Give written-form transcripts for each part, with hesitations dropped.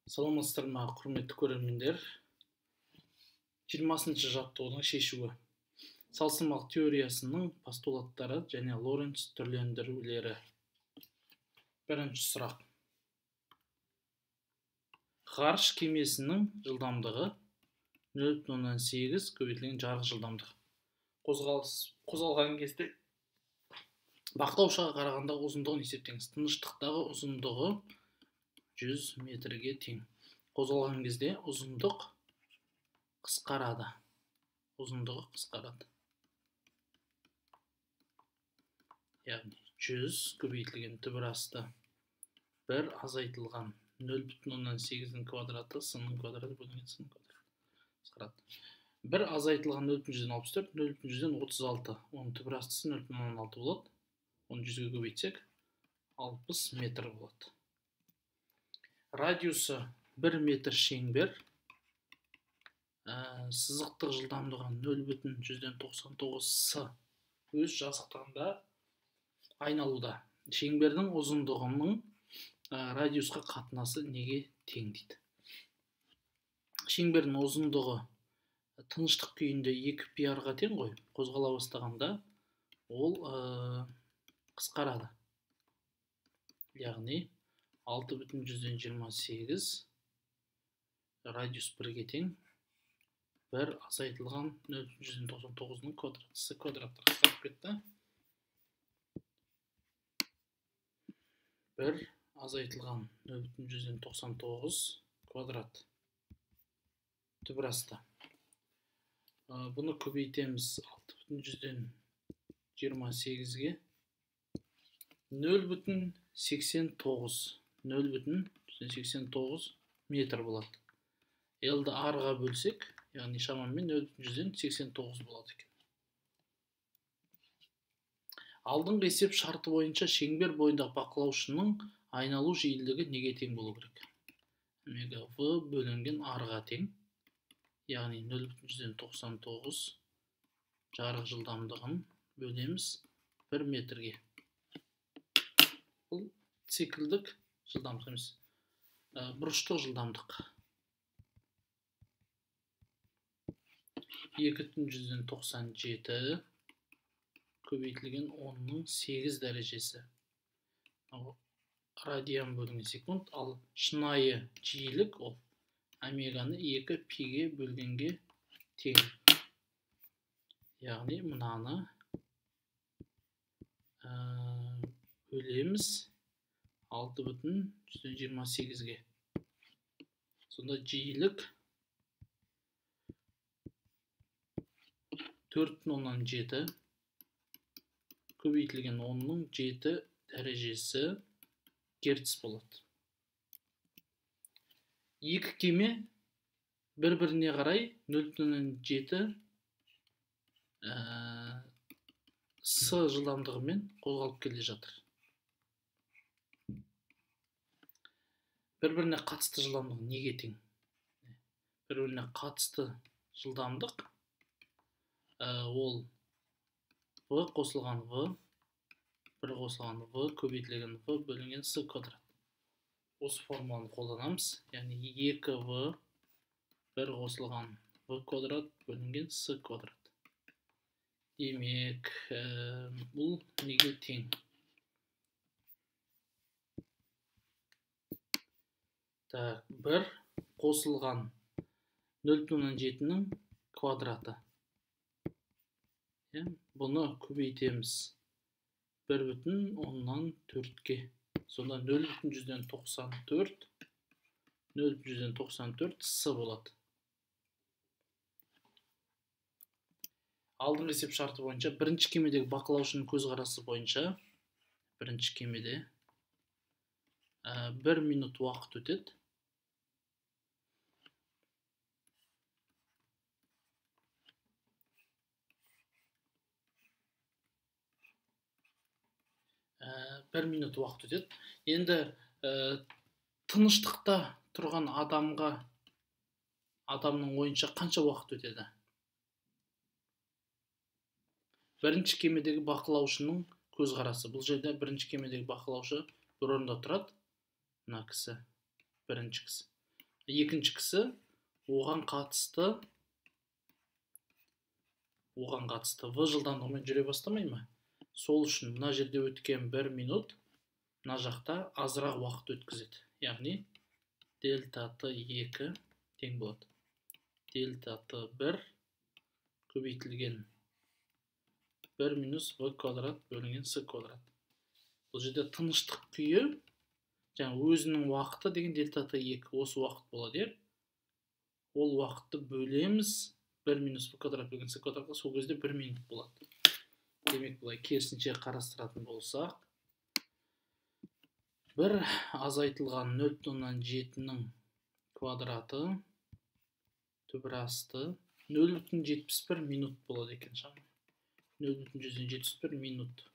Саламатсыздар ма, құрметті көрермендер. 20-шы жаттығудың шешуі. Салыстырмалық теориясының постулаттары және Лоренц түрлендірулері. Бірінші сұрақ. Ғарыш кемесінің жылдамдығы 0,8 көбейтілген жарық жылдамдығы. Қозғалған кезде бақылаушыға қарағанда ұзындығын есептеңіз. Тыныштықтағы ұзындығы 100 метрге тең. Қозғалған кезде ұзындық қысқарады. Яғни 100 көбейтілген түбір асты 1 азайтылған 0,8-дің квадраты с-ның квадраты бөлінген с-ның квадраты қысқарады. 1 азайтылған 0,64, 0,36. Оның түбір астысы 0,16 болады. Оны 100-ге көбейтсек 60 метр болады. Радиусы 1 метр шеңбер, сызықтық жылдамдығы 0,99 с өз жазықтығында айналуда. Шеңбердің ұзындығының радиусқа қатынасы неге тең дейді. Шеңбердің ұзындығы тыныштық күйінде 2πr-ға тең ғой. Қозғала бастағанда ол қысқарады. Яғни 6,28 радиус 1-ге тең 1 азайтылған 0,99-ның квадраты с квадраты қысқарып кетті. 1 азайтылған 0,99 квадрат түбір асты. Бұны көбейтеміз 6,28-ге 0,89 метр болады. L-ді R-ға бөлсек, яғни шамамен 0,89 болады екен. Алдыңғы есеп шарты бойынша шеңбер бойындағы бақылаушының айналу жиілігі неге тең болу керек? Омега V бөлінген R-ға тең. Яғни 0,99 жарық жылдамдығын бөлеміз 1 метрге. Бұл циклдік жылдамдық емес, бұрыштық жылдамдық. 2,97 көбейтілген 10-ның 8 дәрежесі. Радиан бөлінген секунд, ал шынайы жиілік ол омеганы 2π-ге бөлгенге тең. Яғни мынаны бөлеміз 6,28-ге. Сонда жиілік 4,7 көбейтілген 10-ның 7 дәрежесі герц болады. Екі кеме бір-біріне қарай 0,7 с жылдамдығымен қозғалып келе жатыр. Бір-біріне қатысты жылдамдық неге тең? Бір-біріне қатысты жылдамдық ол V қосылған V, 1 қосылған V көбейтілген V бөлінген с квадрат. Осы формуланы қолданамыз. Яғни 2V 1 қосылған V квадрат бөлінген с квадрат. Демек, бұл неге тең? Так, 1 қосылған 0,7-ның квадраты. Бұны көбейтеміз 1,4-ге. Сонда 0,94 с болады. Алдыңғы есеп шарты бойынша бірінші кемедегі бақылаушының көзқарасы бойынша бірінші кемеде 1 минут уақыт өтеді. Енді тыныштықта тұрған адамның ойынша қанша уақыт өтеді? Бірінші кемедегі бақылаушының көзқарасы. Бұл жерде бірінші кемедегі бақылаушы бір орында тұрады. Мына кісі, бірінші кісі. екіншісі оған қатысты v жылдамдығымен жүре бастамай ма? Сол үшін мына жерде өткен 1 минут мына жақта азырақ уақыт өткізеді. Яғни дельта t2 тең болады. Дельта t1 көбейтілген 1 минус v квадрат бөлінген s квадрат. Бұл жерде тыныштық күйі, жаңа өзінің уақыты деген дельта t2 осы уақыт болады. Ол уақытты бөлеміз 1 минус v квадрат бөлінген s квадратқа, сол кезде 1 минут болады. Демек, бұлай керісінше қарастыратын болсақ, бір азайтылған 0,7-нің квадраты түбір асты 0,71 минут болады екен шамы. 0,71 минут.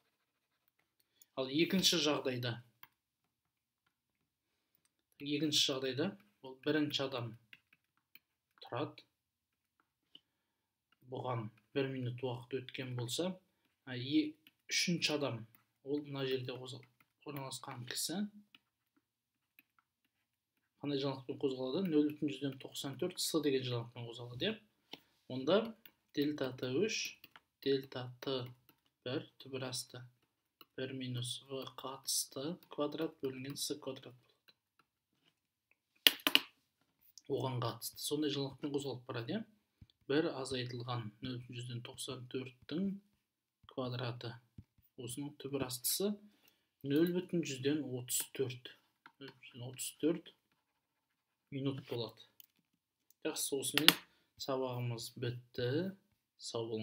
Ал екінші жағдайда ол бірінші адам тұрады. Бұған 1 минут уақыт өткен болса, үшінші адам, ол мына жерде орналасқан кісі қандай жаңалықпен қозғалады? 0,94 с деген жаңалықпен қозғалады. Онда дельта t3, дельта t1 түбір асты 1 минус v қатысты квадрат бөлінген s квадрат болады. Оған қатысты. Сондай жаңалықпен қозғалып барады. Бір азайтылған 0,94-тің квадраты. Осының түбір астысы 0,34 минут болады. Жақсы, осымен сабағымыз бітті. Сау болыңыз.